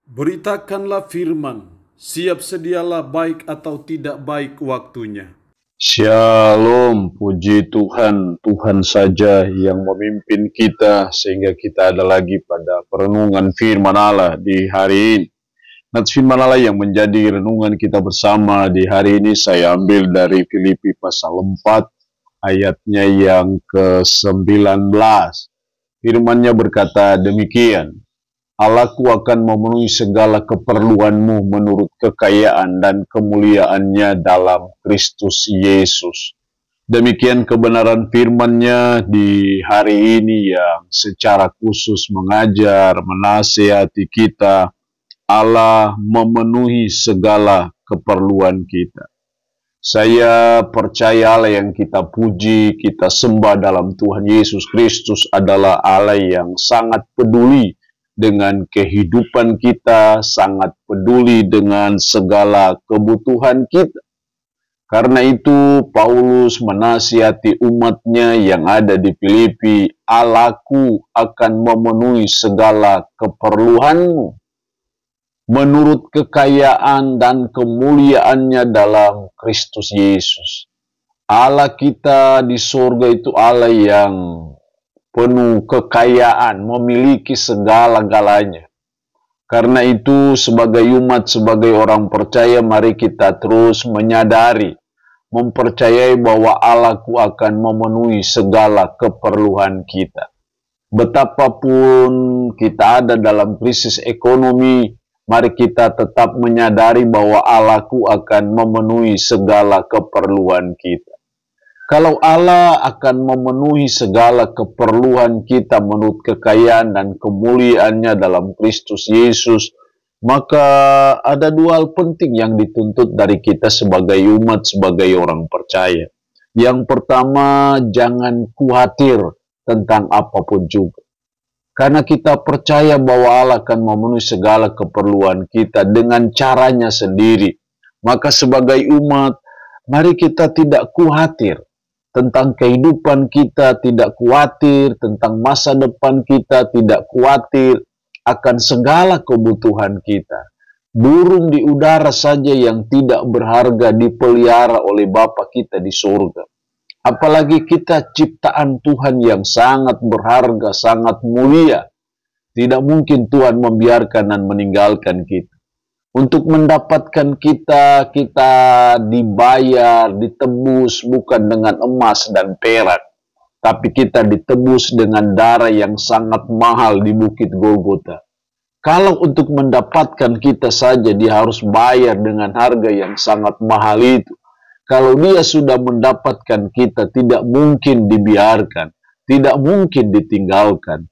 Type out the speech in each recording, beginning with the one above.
Beritakanlah firman, siap sedialah baik atau tidak baik waktunya. Shalom, puji Tuhan, Tuhan saja yang memimpin kita sehingga kita ada lagi pada perenungan firman Allah di hari ini. Nats firman Allah yang menjadi renungan kita bersama di hari ini saya ambil dari Filipi pasal 4 ayatnya yang ke-19. Firman-Nya berkata demikian, Allahku akan memenuhi segala keperluanmu menurut kekayaan dan kemuliaannya dalam Kristus Yesus. Demikian kebenaran firman-Nya di hari ini yang secara khusus mengajar, menasihati kita. Allah memenuhi segala keperluan kita. Saya percaya Allah yang kita puji, kita sembah dalam Tuhan Yesus Kristus adalah Allah yang sangat peduli dengan kehidupan kita, sangat peduli dengan segala kebutuhan kita. Karena itu Paulus menasihati umatnya yang ada di Filipi, Allahku akan memenuhi segala keperluanmu menurut kekayaan dan kemuliaannya dalam Kristus Yesus. Allah kita di surga itu Allah yang penuh kekayaan, memiliki segala-galanya. Karena itu sebagai umat, sebagai orang percaya, mari kita terus menyadari, mempercayai bahwa Allahku akan memenuhi segala keperluan kita. Betapapun kita ada dalam krisis ekonomi, mari kita tetap menyadari bahwa Allahku akan memenuhi segala keperluan kita. Kalau Allah akan memenuhi segala keperluan kita menurut kekayaan dan kemuliaannya dalam Kristus Yesus, maka ada dua hal penting yang dituntut dari kita sebagai umat, sebagai orang percaya. Yang pertama, jangan khawatir tentang apapun juga. Karena kita percaya bahwa Allah akan memenuhi segala keperluan kita dengan caranya sendiri. Maka sebagai umat, mari kita tidak khawatir tentang kehidupan kita, tidak khawatir tentang masa depan kita, tidak khawatir akan segala kebutuhan kita. Burung di udara saja yang tidak berharga dipelihara oleh Bapa kita di surga. Apalagi kita ciptaan Tuhan yang sangat berharga, sangat mulia. Tidak mungkin Tuhan membiarkan dan meninggalkan kita. Untuk mendapatkan kita dibayar, ditebus bukan dengan emas dan perak, tapi kita ditebus dengan darah yang sangat mahal di Bukit Golgota. Kalau untuk mendapatkan kita saja dia harus bayar dengan harga yang sangat mahal itu. Kalau dia sudah mendapatkan kita, tidak mungkin dibiarkan, tidak mungkin ditinggalkan.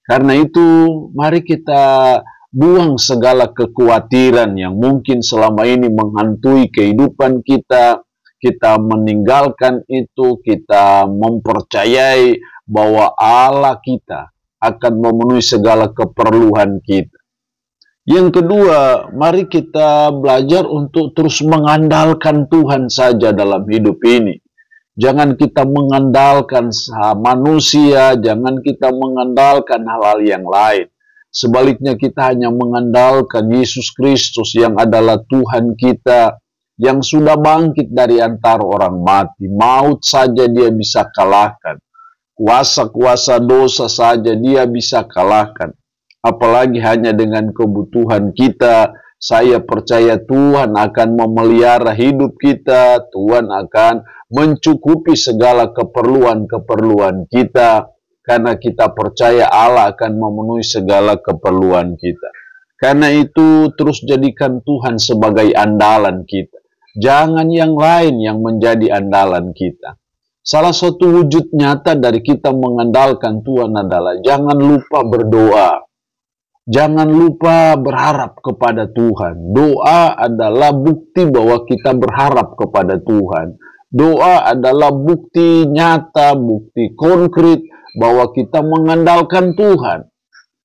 Karena itu, mari kita buang segala kekhawatiran yang mungkin selama ini menghantui kehidupan kita. Kita meninggalkan itu, kita mempercayai bahwa Allah kita akan memenuhi segala keperluan kita. Yang kedua, mari kita belajar untuk terus mengandalkan Tuhan saja dalam hidup ini. Jangan kita mengandalkan manusia, jangan kita mengandalkan hal-hal yang lain. Sebaliknya kita hanya mengandalkan Yesus Kristus yang adalah Tuhan kita, yang sudah bangkit dari antara orang mati. Maut saja dia bisa kalahkan. Kuasa-kuasa dosa saja dia bisa kalahkan. Apalagi hanya dengan kebutuhan kita, saya percaya Tuhan akan memelihara hidup kita, Tuhan akan mencukupi segala keperluan-keperluan kita, karena kita percaya Allah akan memenuhi segala keperluan kita. Karena itu terus jadikan Tuhan sebagai andalan kita. Jangan yang lain yang menjadi andalan kita. Salah satu wujud nyata dari kita mengandalkan Tuhan adalah jangan lupa berdoa. Jangan lupa berharap kepada Tuhan. Doa adalah bukti bahwa kita berharap kepada Tuhan. Doa adalah bukti nyata, bukti konkret bahwa kita mengandalkan Tuhan.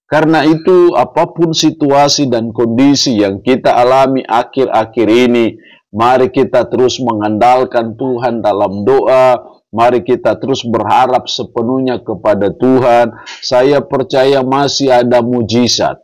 Karena itu apapun situasi dan kondisi yang kita alami akhir-akhir ini, mari kita terus mengandalkan Tuhan dalam doa. Mari kita terus berharap sepenuhnya kepada Tuhan. Saya percaya masih ada mujizat.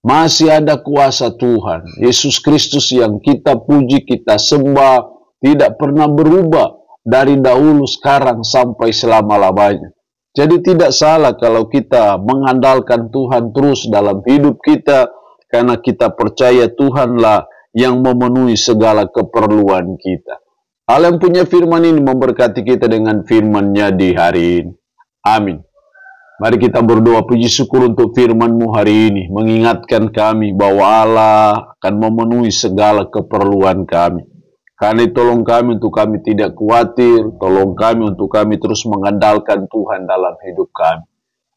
Masih ada kuasa Tuhan. Yesus Kristus yang kita puji, kita sembah, tidak pernah berubah dari dahulu, sekarang, sampai selama-lamanya. Jadi tidak salah kalau kita mengandalkan Tuhan terus dalam hidup kita, karena kita percaya Tuhanlah yang memenuhi segala keperluan kita. Allah yang punya firman ini memberkati kita dengan firman-Nya di hari ini. Amin. Mari kita berdoa puji syukur untuk firman-Mu hari ini, mengingatkan kami bahwa Allah akan memenuhi segala keperluan kami. Karena tolong kami untuk kami tidak khawatir, tolong kami untuk kami terus mengandalkan Tuhan dalam hidup kami.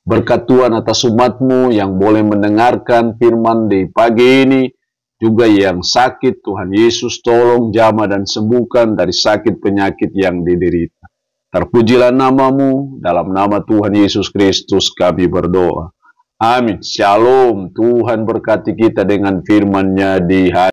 Berkat Tuhan atas umat-Mu yang boleh mendengarkan firman di pagi ini, juga yang sakit, Tuhan Yesus tolong jamah dan sembuhkan dari sakit penyakit yang diderita. Terpujilah nama-Mu, dalam nama Tuhan Yesus Kristus kami berdoa. Amin. Shalom. Tuhan berkati kita dengan firman-Nya di hari